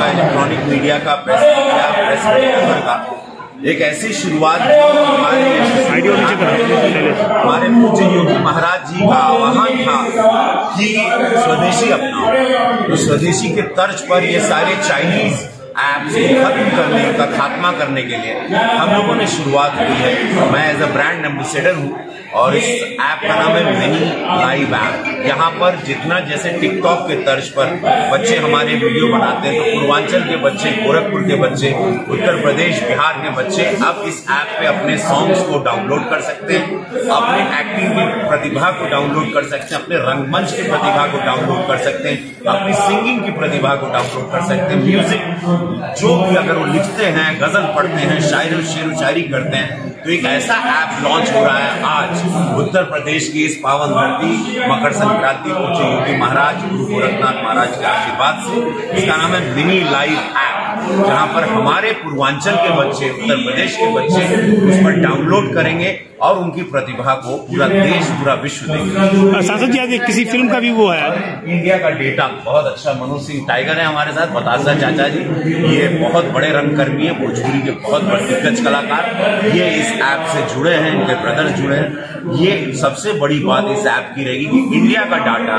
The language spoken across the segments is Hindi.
का, इलेक्ट्रॉनिक मीडिया का, प्रेस मीडिया, प्रेस पेपर का एक ऐसी शुरुआत जो हमारे पूज्य योगी महाराज जी का आह्वान था कि स्वदेशी अपनाओ। तो स्वदेशी के तर्ज पर ये सारे चाइनीज ऐप्स को खत्म करने का, खात्मा करने के लिए हम लोगों ने शुरुआत की है। मैं एज अ ब्रांड एम्बेसडर हूँ और इस ऐप का नाम है मिनी लाइव ऐप। यहाँ पर जितना जैसे टिकटॉक के तर्ज पर बच्चे हमारे वीडियो बनाते हैं, तो पूर्वांचल के बच्चे, गोरखपुर के बच्चे, उत्तर प्रदेश, बिहार के बच्चे अब इस ऐप पे अपने सॉन्ग्स को डाउनलोड कर सकते हैं, अपने एक्टिंग की प्रतिभा को डाउनलोड कर सकते हैं, अपने रंगमंच की प्रतिभा को डाउनलोड कर सकते हैं, अपनी सिंगिंग की प्रतिभा को डाउनलोड कर सकते हैं। म्यूजिक जो भी अगर वो लिखते हैं, गजल पढ़ते हैं, शेर शायरी करते हैं, तो एक ऐसा ऐप लॉन्च हो रहा है आज उत्तर प्रदेश की इस पावन धरती मकर संक्रांति पूज्य योगी महाराज गुरु गोरखनाथ महाराज के आशीर्वाद से। इसका नाम है मिनी लाइव ऐप, जहां पर हमारे पूर्वांचल के बच्चे, उत्तर प्रदेश के बच्चे उस पर डाउनलोड करेंगे और उनकी प्रतिभा को पूरा देश, पूरा विश्व देखेगा। सांसद जी, आज किसी फिल्म का भी वो है, इंडिया का डेटा बहुत अच्छा। मनोज सिंह टाइगर है हमारे साथ, बतासा चाचा जी, ये बहुत बड़े रंगकर्मी है, भोजपुरी के बहुत बड़े दिग्गज कलाकार, ये इस ऐप से जुड़े हैं, इनके ब्रदर्स जुड़े हैं। ये सबसे बड़ी बात इस ऐप की रहेगी कि इंडिया का डाटा,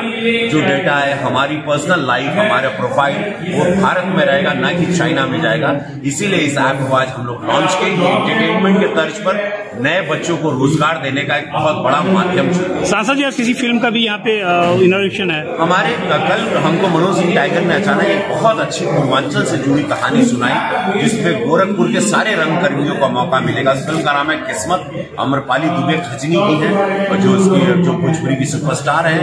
जो डेटा है, हमारी पर्सनल लाइफ, हमारा प्रोफाइल, वो भारत में रहेगा, ना कि चाइना में जाएगा। इसीलिए इस ऐप को आज हम लोग लॉन्च किए। एंटरटेनमेंट के तर्ज पर नए बच्चों को रोजगार देने का एक बहुत बड़ा माध्यम चुना। सांसद जी, किसी फिल्म का भी यहाँ पे इनोवेशन है हमारे। कल हमको मनोज सिंह टाइगर ने अचानक एक बहुत अच्छी पूर्वांचल से जुड़ी कहानी सुनाई, जिसमें गोरखपुर के सारे रंगकर्मियों का मौका मिलेगा। फिल्म का नाम है किस्मत। अमरपाली दुबे खजनी की है, और जो उसकी जो भोजपुरी की सुपरस्टार है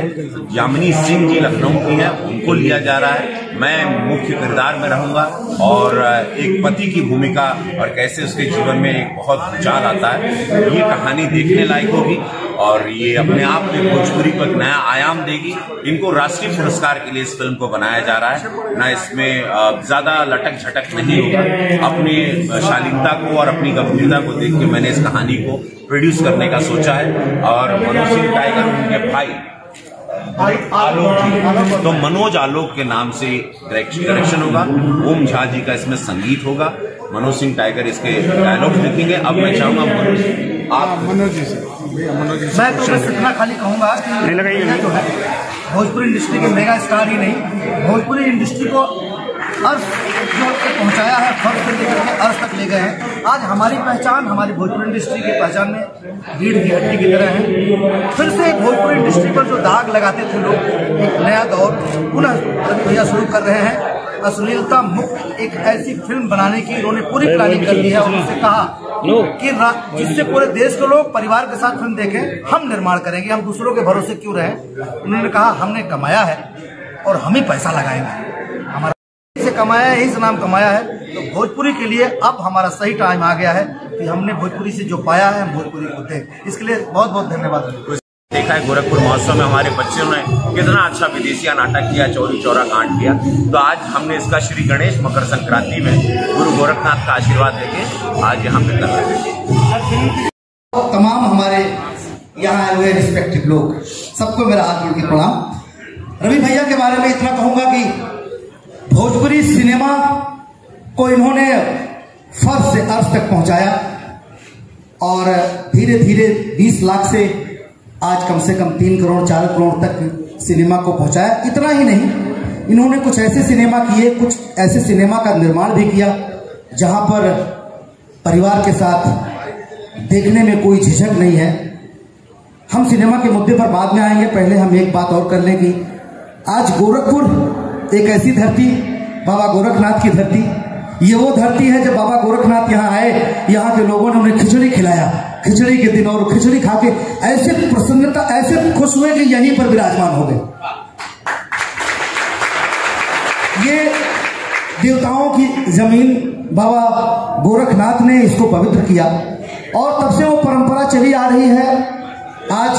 यामिनी सिंह जी लखनऊ की है, उनको लिया जा रहा है। मैं मुख्य किरदार में रहूंगा और एक पति की भूमिका और कैसे उसके जीवन में एक बहुत भूचाल आता है, ये कहानी देखने लायक होगी और ये अपने आप में भोजपुरी को एक नया आयाम देगी। इनको राष्ट्रीय पुरस्कार के लिए इस फिल्म को बनाया जा रहा है ना, इसमें ज्यादा लटक झटक नहीं होगा। अपनी शालीनता को और अपनी गंभीरता को देख के मैंने इस कहानी को प्रोड्यूस करने का सोचा है। और मनोज सिंह टाइगर उनके भाई आलोक जी, तो मनोज आलोक के नाम से डायरेक्शन होगा। ओम झा जी का इसमें संगीत होगा। मनोज सिंह टाइगर इसके डायलॉग लिखेंगे। अब मैं चाहूंगा मनोज जी से, मैं तो बस इतना खाली कहूंगा कि जो है भोजपुरी इंडस्ट्री के मेगा स्टार ही नहीं, भोजपुरी इंडस्ट्री को अर्थ पहुंचाया है, फर्स्ट से लेकर के अर्थ तक ले गए हैं। आज हमारी पहचान, हमारी भोजपुरी इंडस्ट्री की पहचान में रीढ़ की हड्डी की तरह है। फिर से भोजपुरी इंडस्ट्री पर जो दाग लगाते थे लोग, एक नया दौर पुनः प्रक्रिया शुरू कर रहे हैं। अश्लीलता मुक्त एक ऐसी फिल्म बनाने की इन्होंने पूरी प्लानिंग कर दी है। और उनसे कहा कि जिससे पूरे देश के लोग परिवार के साथ फिल्म देखें, हम निर्माण करेंगे, हम दूसरों के भरोसे क्यों रहे। उन्होंने कहा हमने कमाया है और हम ही पैसा लगाएंगे, हमारा से कमाया है, यही से नाम कमाया है। तो भोजपुरी के लिए अब हमारा सही टाइम आ गया है कि हमने भोजपुरी से जो पाया है हम भोजपुरी को दें। इसके लिए बहुत बहुत धन्यवाद। देखा है गोरखपुर महोत्सव में हमारे बच्चों ने कितना अच्छा विदेशिया नाटक किया, चौरी चौरा कांड किया। तो आज हमने इसका श्री गणेश मकर संक्रांति में गुरु गोरखनाथ का आशीर्वाद लेके आज यहाँ पे कर रहे हैं। तमाम हमारे यहाँ आए हुए रिस्पेक्टिव लोग, सबको मेरा हाथ जोड़ के प्रणाम। रवि भैया के बारे में इतना कहूंगा कि भोजपुरी सिनेमा को इन्होंने फर्श से अर्श तक पहुंचाया और धीरे धीरे 20 लाख से आज कम से कम 3 करोड़ 4 करोड़ तक सिनेमा को पहुंचाया। इतना ही नहीं, इन्होंने कुछ ऐसे सिनेमा किए, कुछ ऐसे सिनेमा का निर्माण भी किया जहां पर परिवार के साथ देखने में कोई झिझक नहीं है। हम सिनेमा के मुद्दे पर बाद में आएंगे, पहले हम एक बात और कर लें कि आज गोरखपुर एक ऐसी धरती, बाबा गोरखनाथ की धरती, ये वो धरती है जब बाबा गोरखनाथ यहाँ आए, यहाँ के लोगों ने उन्हें खिचड़ी खिलाया, खिचड़ी के दिन, और खिचड़ी खा के ऐसे प्रसन्नता, ऐसे खुश हुए कि यहीं पर विराजमान हो गए। ये देवताओं की जमीन बाबा गोरखनाथ ने इसको पवित्र किया और तब से वो परंपरा चली आ रही है। आज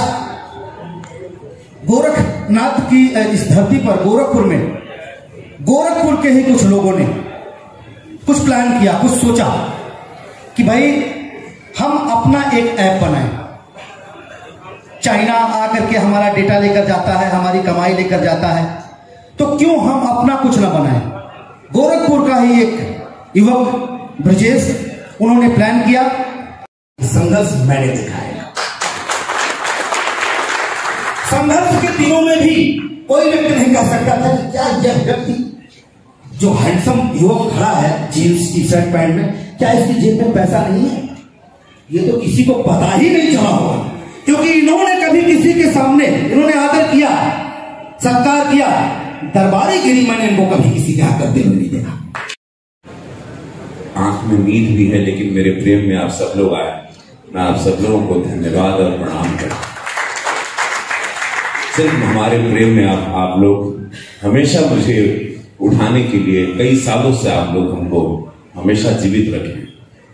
गोरखनाथ की इस धरती पर, गोरखपुर में, गोरखपुर के ही कुछ लोगों ने कुछ प्लान किया, कुछ सोचा कि भाई हम अपना एक ऐप बनाएं। चाइना आकर के हमारा डेटा लेकर जाता है, हमारी कमाई लेकर जाता है, तो क्यों हम अपना कुछ ना बनाएं। गोरखपुर का ही एक युवक ब्रजेश, उन्होंने प्लान किया, संघर्ष मैंने दिखाया। संघर्ष के दिनों में भी कोई व्यक्ति नहीं कह सकता था कि क्या यह व्यक्ति जो हैंडसम युवक खड़ा है जीन्स टी शर्ट पैंट में, क्या इसकी जेब में पैसा नहीं है? ये तो किसी को पता ही नहीं चला होगा, क्योंकि इन्होंने कभी किसी के सामने इन्होंने आदर किया, सत्कार किया, दरबारी गिरी मैंने इनको कभी किसी के हाथ करते हुए नहीं देखा। आंख में नींद भी है, लेकिन मेरे प्रेम में आप सब लोग आए, मैं आप सब लोगों को धन्यवाद और प्रणाम करता हूं। सिर्फ हमारे प्रेम में आप लोग हमेशा मुझे उठाने के लिए कई सालों से आप लोग हमको हमेशा जीवित रखें,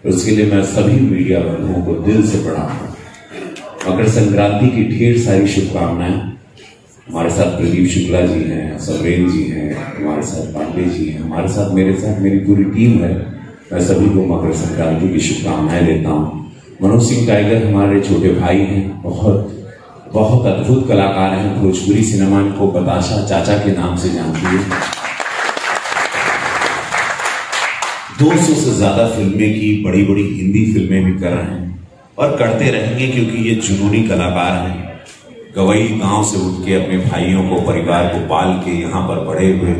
तो उसके लिए मैं सभी मीडिया बंधुओं को दिल से प्रणाम करता हूं। मकर संक्रांति की ढेर सारी शुभकामनाएं। हमारे साथ प्रदीप शुक्ला जी हैं, सवरेन जी हैं, हमारे साथ पांडे जी हैं, हमारे साथ मेरे साथ मेरी पूरी टीम है। मैं सभी को मकर संक्रांति की शुभकामनाएं देता हूँ। मनोज सिंह टाइगर हमारे छोटे भाई हैं, बहुत बहुत अद्भुत कलाकार हैं। भोजपुरी सिनेमा को बताशा चाचा के नाम से जानती है। 200 से ज्यादा फिल्में की, बड़ी बड़ी हिंदी फिल्में भी कर रहे हैं और करते रहेंगे, क्योंकि ये जुनूनी कलाकार हैं। गवई गांव से उठ के अपने भाइयों को, परिवार को पाल के यहाँ पर बड़े हुए,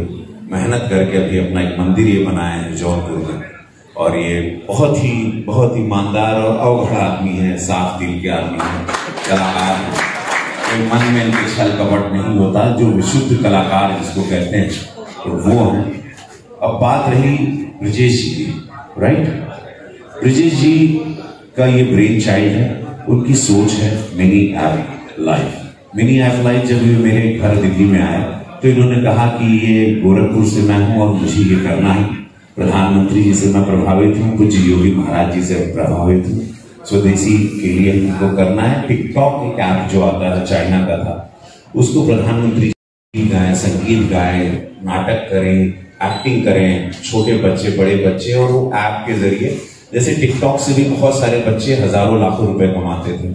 मेहनत करके अभी अपना एक मंदिर ये बनाया है जौनपुर में। और ये बहुत ही ईमानदार और अवघड़ आदमी है, साफ दिल के आदमी है, कलाकार है। मन में इनके छल कपट नहीं होता, जो विशुद्ध कलाकार जिसको कहते हैं तो वो है। अब बात रही ब्रजेश जी की, राइट? ब्रजेश जी का ये ब्रेन चाइल्ड है, उनकी सोच है mini app life. Mini app life जब ये मेरे घर दिल्ली में आया तो इन्होंने कहा कि ये गोरखपुर से मैं हूं और मुझे ये करना है। प्रधानमंत्री जी से मैं प्रभावित हूँ, पूज्य योगी महाराज जी से प्रभावित हूँ, स्वदेशी के लिए हमको करना है। टिकटॉक एक ऐप जो आता है चाइना का था, उसको प्रधानमंत्री जी गाएं, संगीत गाएं, नाटक करें, एक्टिंग करें, छोटे बच्चे बड़े बच्चे, और वो ऐप के जरिए जैसे टिकटॉक से भी बहुत सारे बच्चे हजारों लाखों रुपए कमाते थे,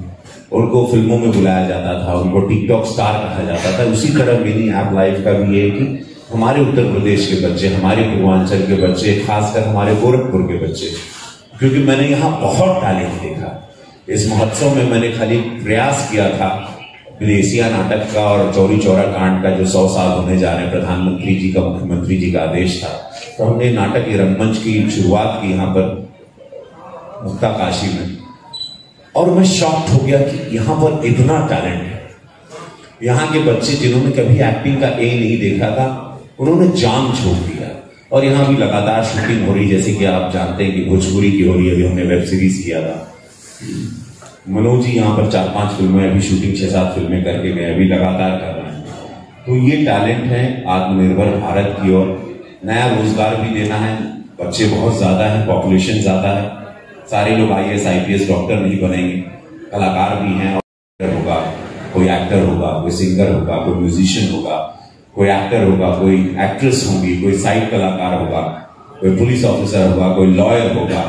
उनको फिल्मों में बुलाया जाता था, उनको टिकटॉक स्टार कहा जाता था। उसी तरह मिनी ऐप लाइफ का भी ये है कि हमारे उत्तर प्रदेश के बच्चे, हमारे पूर्वांचल के बच्चे, खासकर हमारे गोरखपुर के बच्चे, क्योंकि मैंने यहाँ बहुत टैलेंट देखा। इस महोत्सव में मैंने खाली प्रयास किया था विदेशिया नाटक का और चौरी चौरा कांड का जो 100 साल होने जा रहे हैं, प्रधानमंत्री जी का, मुख्यमंत्री जी का आदेश था, तो हमने नाटक के रंगमंच की शुरुआत की यहाँ पर मुक्ता काशी में। और मैं शॉक्ड हो गया कि यहाँ पर इतना टैलेंट है। यहाँ के बच्चे जिन्होंने कभी एक्टिंग का ए नहीं देखा था, उन्होंने जान छोड़ दिया। और यहाँ भी लगातार शूटिंग हो रही, जैसे कि आप जानते हैं कि भोजपुरी की हो रही है। अभी हमने वेब सीरीज किया था, मनोज जी यहाँ पर 4-5 फिल्में, अभी शूटिंग 6-7 फिल्में करके गए, अभी लगातार कर रहे हैं। तो ये टैलेंट है आत्मनिर्भर भारत की ओर। नया रोजगार भी देना है, बच्चे बहुत ज्यादा है, पॉपुलेशन ज्यादा है, सारे लोग IAS IPS डॉक्टर नहीं बनेंगे, कलाकार भी हैं। होगा कोई एक्टर होगा, कोई सिंगर होगा, कोई म्यूजिशियन होगा, कोई एक्टर होगा, कोई एक्ट्रेस होगी, कोई साइड कलाकार होगा, कोई पुलिस ऑफिसर होगा, कोई लॉयर होगा।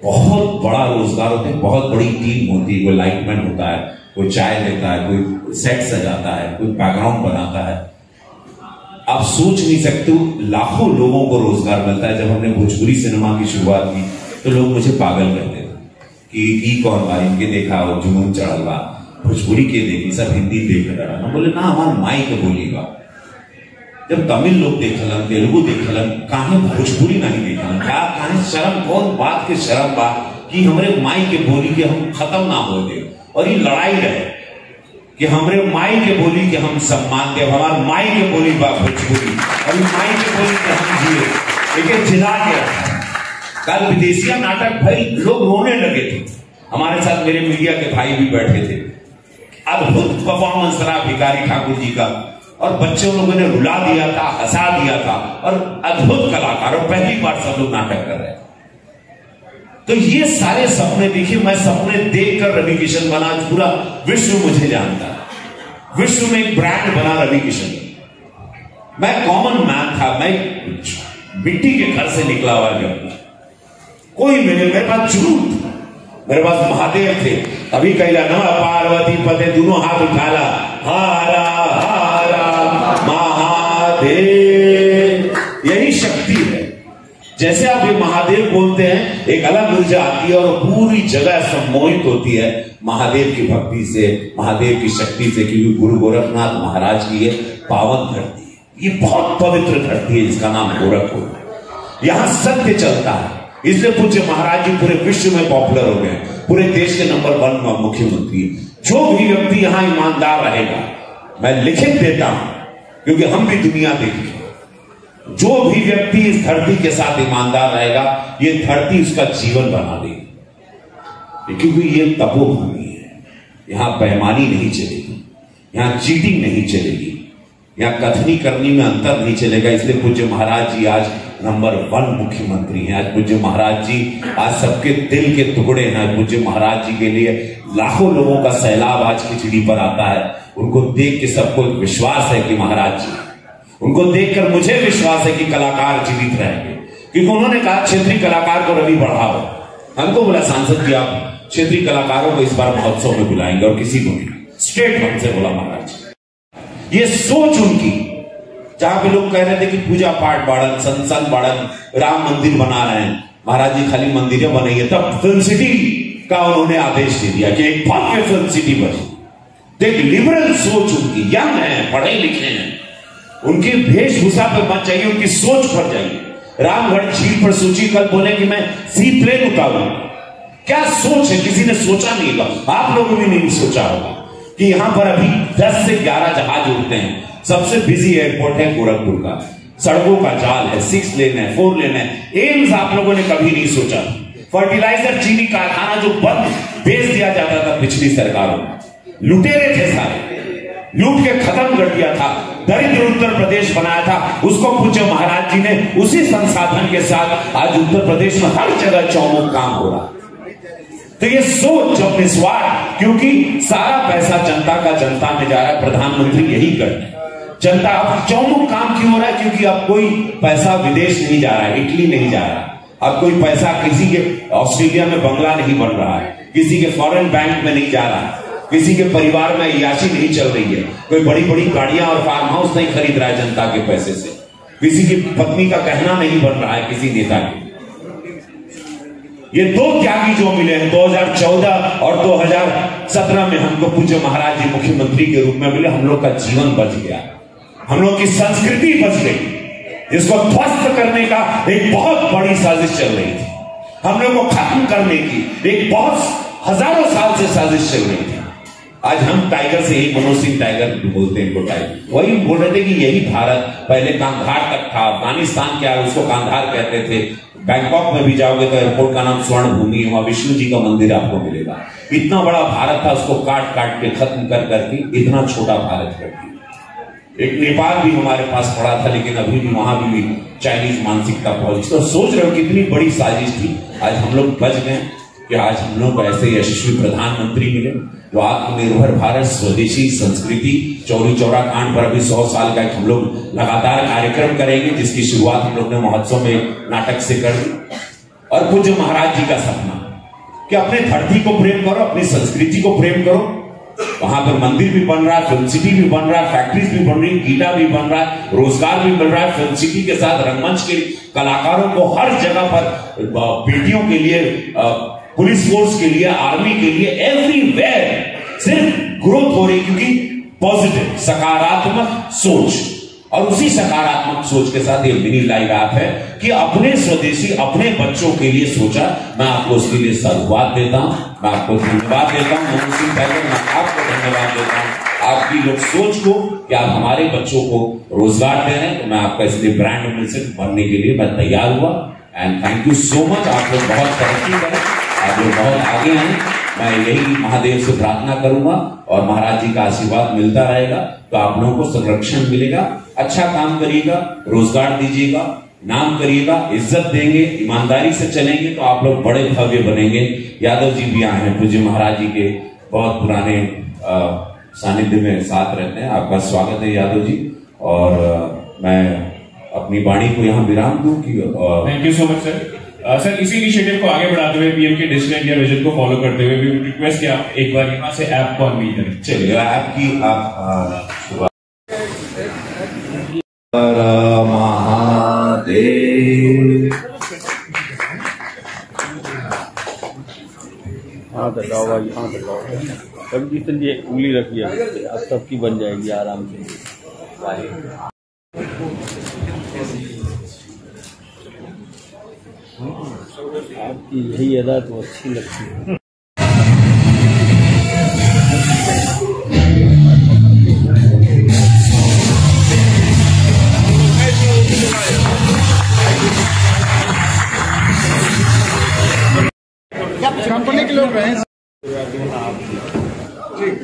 बहुत बड़ा रोजगार होता है, बहुत बड़ी टीम होती है। कोई लाइटमैन होता है, कोई चाय देता है, कोई सेट सजाता है, कोई बैकग्राउंड बनाता है। आप सोच नहीं सकते लाखों लोगों को रोजगार मिलता है। जब हमने भोजपुरी सिनेमा की शुरुआत की तो लोग मुझे पागल कहते थे कि कौन बा, इनके देखा हो जुनून चढ़ल बा, भोजपुरी के देखी, सब हिंदी देख रहा। हम बोले ना, हमारे माई के बोली बा। जब तमिल लोग देखलन, तेलुगु देखलन, काहे भोजपुरी नहीं देखलन? क्या काहे शर्म, कौन बात के शर्म बा कि हमरे माई के बोली के हम खत्म ना हो दे। और ये लड़ाई रहे कि हमरे माई के बोली के हम सम्मान दे, हमारे माई के बोली बा भोजपुरी, और माई के बोली के हम जिए, लेकिन जिला के रखा। कल विदेशिया नाटक भाई लोग रोने लगे थे, हमारे साथ मेरे मीडिया के भाई भी बैठे थे। अद्भुत परफॉर्मेंस रहा भिखारी ठाकुर जी का, और बच्चों लोगों ने रुला दिया था, हंसा दिया था, और अद्भुत कलाकार, और पहली बार सब लोग नाटक कर रहे हैं। तो ये सारे सपने देखिए, मैं सपने देखकर रवि किशन बना, पूरा विश्व मुझे जानता है, विश्व में एक ब्रांड बना रवि किशन। मैं कॉमन मैन था, मैं मिट्टी के घर से निकला हुआ व्यक्ति। कोई मेरे पास जुनून, मेरे पास महादेव थे। अभी कहला नमः पार्वती पते, दोनों हाथ उठाला, हारा हारा महादेव, यही शक्ति है। जैसे आप ये महादेव बोलते हैं, एक अलग ऊर्जा आती है और पूरी जगह सम्मोहित होती है महादेव की भक्ति से, महादेव की शक्ति से, क्योंकि गुरु गोरखनाथ महाराज की ये पावन धरती है, ये बहुत पवित्र धरती है, जिसका नाम गोरखपुर। यहां सत्य चलता है, इसलिए पूज्य महाराज जी पूरे विश्व में पॉपुलर हो गए, पूरे देश के नंबर 1 मुख्यमंत्री। जो भी व्यक्ति यहां ईमानदार रहेगा, मैं लिखित देता हूं क्योंकि हम भी दुनिया देखी, जो भी व्यक्ति इस धरती के साथ ईमानदार रहेगा, ये धरती उसका जीवन बना देगी, क्योंकि ये तपोभूमि है। यहां बेईमानी नहीं चलेगी, यहां चीटिंग नहीं चलेगी, यहां कथनी करनी में अंतर नहीं चलेगा। इसलिए पूज्य महाराज जी आज नंबर 1 मुख्यमंत्री हैं। आज पूज्य महाराज जी आज सबके दिल के टुकड़े हैं। पूज्य महाराज जी के लिए लाखों लोगों का सैलाब आज खिचड़ी पर आता है। उनको देख के सबको विश्वास है कि महाराज जी, उनको देखकर मुझे विश्वास है कि कलाकार जीवित रहेंगे, क्योंकि उन्होंने कहा क्षेत्रीय कलाकार को रवि बढ़ाओ। हमको बोला सांसद जी आप क्षेत्रीय कलाकारों को इस बार महोत्सव में बुलाएंगे, और किसी को नहीं, स्ट्रेट हमसे बोला महाराज जी। ये सोच उनकी, जहां पे लोग कह रहे थे कि पूजा पाठ बाड़न, सत्संग बाड़न, राम मंदिर बना रहे हैं, महाराज जी खाली मंदिरें बनाइए, तब फिल्म सिटी का उन्होंने आदेश दे दिया कि एक भव्य फिल्म सिटी बने। देख लिबरल सोच उनकी, यंग है, पढ़े लिखे हैं, उनकी वेशभूषा पर मत जाइए, उनकी सोच पर जाइए। रामगढ़ झील पर सोचिए, कल बोले कि मैं सी प्लेन उतारूंगा, क्या सोच है, किसी ने सोचा नहीं होगा, आप लोगों ने नहीं सोचा होगा कि यहां पर अभी 10 से 11 जहाज उड़ते हैं। सबसे बिजी एयरपोर्ट है गोरखपुर का, सड़कों का जाल है, 6 लेन है, 4 लेन है। एम्स आप लोगों ने कभी नहीं सोचा। फर्टिलाइजर चीनी कारखाना जो बंद बेच दिया जाता था पिछली सरकारों में, लुटेरे थे सारे, लूट के खत्म कर दिया था, दरिद्र उत्तर प्रदेश बनाया था, उसको पूज्य महाराज जी ने उसी संसाधन के साथ आज उत्तर प्रदेश में हर जगह चौमुख काम हो रहा। तो ये सोच जब निस्वार्थ, क्योंकि सारा पैसा जनता का जनता में जा रहा है, प्रधानमंत्री यही करते हैं। जनता अब चौमुख काम क्यों हो रहा है? क्योंकि अब कोई पैसा विदेश नहीं जा रहा है, इटली नहीं जा रहा है, अब कोई पैसा किसी के ऑस्ट्रेलिया में बंगला नहीं बन रहा है, किसी के फॉरेन बैंक में नहीं जा रहा है, किसी के परिवार में अय्याशी नहीं चल रही है, कोई बड़ी बड़ी गाड़ियां और फार्म हाउस नहीं खरीद रहा है जनता के पैसे से, किसी की पत्नी का गहना नहीं बन रहा है किसी नेता के। ये 2 त्यागी जो मिले हैं 2014 और 2017 में, हमको पूज्य महाराज जी मुख्यमंत्री के रूप में मिले। हम लोग का जीवन बच गया, हम लोग की संस्कृति बच गई, जिसको ध्वस्त करने का एक बहुत बड़ी साजिश चल रही थी, हम लोग को खत्म करने की एक बहुत हजारों साल से साजिश चल रही थी। आज हम टाइगर से ही, मनोज सिंह टाइगर बोलते हैं इनको, टाइगर वही बोल रहे थे कि यही भारत पहले कांधार तक था, अफगानिस्तान क्या है उसको कांधार कहते थे। बैंकॉक में भी जाओगे तो एयरपोर्ट का नाम स्वर्ण भूमि है, वहां विष्णु जी का मंदिर आपको मिलेगा। इतना बड़ा भारत था, उसको काट काट के खत्म कर करके इतना छोटा भारत कर दिया। एक नेपाल भी हमारे पास पड़ा था, लेकिन अभी भी वहां भी चाइनीज मानसिकता पहुंची। तो सोच रहे हो कितनी बड़ी साजिश थी, आज हम लोग बच गए कि आज हम लोग को ऐसे यशस्वी प्रधानमंत्री मिले जो आत्मनिर्भर भारत, स्वदेशी संस्कृति, चौरी चौरा कांड पर अभी 100 साल का हम लोग लगातार कार्यक्रम करेंगे, जिसकी शुरुआत हम लोग ने महोत्सव में नाटक से कर दी। और पूज्य महाराज जी का सपना कि अपने धरती को प्रेम करो, अपनी संस्कृति को प्रेम करो। वहां पर मंदिर भी बन रहा है, फिल्म सिटी भी बन रहा है, फैक्ट्रीज भी बन रही है, गीटा भी बन रहा है, रोजगार भी मिल रहा है। फिल्म सिटी के साथ रंगमंच के कलाकारों को हर जगह पर, बेटियों के लिए, पुलिस फोर्स के लिए, आर्मी के लिए, एवरीवेयर सिर्फ ग्रोथ हो रही, क्योंकि पॉजिटिव सकारात्मक सोच। और उसी सकारात्मक सोच के साथ ये मिनी लाइव ऐप है कि अपने स्वदेशी, अपने बच्चों के लिए सोचा। मैं आपको उसके लिए साधुवाद देता हूं, मैं आपको धन्यवाद देता हूं, मनोज सिंह टाइगर, मैं आपको धन्यवाद देता हूं आपकी लोग सोच को कि आप हमारे बच्चों को रोजगार दे रहे हैं। तो मैं आपका इसलिए ब्रांड एम्बेसडर बनने के लिए मैं तैयार हुआ। And thank you so much. आप लोग बहुत तरक्की करें, आप लोग बहुत आगे आए। मैं यही महादेव से प्रार्थना करूंगा और महाराज जी का आशीर्वाद मिलता रहेगा, तो आप लोगों को संरक्षण मिलेगा। अच्छा काम करिएगा, रोजगार दीजिएगा, नाम करिएगा, इज्जत देंगे, ईमानदारी से चलेंगे तो आप लोग बड़े भव्य बनेंगे। यादव जी भी आए हैं, पूज्य महाराज जी के बहुत पुराने सानिध्य में साथ रहते हैं। आपका स्वागत है यादव जी। और मैं अपनी वाणी को यहाँ विराम दूं कि thank you so much sir. Sir इसी इनिशिएटिव को आगे बढ़ाते हुए, पीएम के डिजिटल इंडिया विजन को फॉलो करते हुए भी रिक्वेस्ट कि आप एक बार यहाँ से ऐप को अनवील करें। चलिए ऐप की आप महादेव तक आओ भाई, यहाँ तक आओ। तब जितनी उंगली रखिए अब सबकी बन जाएगी आराम से। आपकी यही अदा तो अच्छी लगती है। कंपनी के लोग रहे ठीक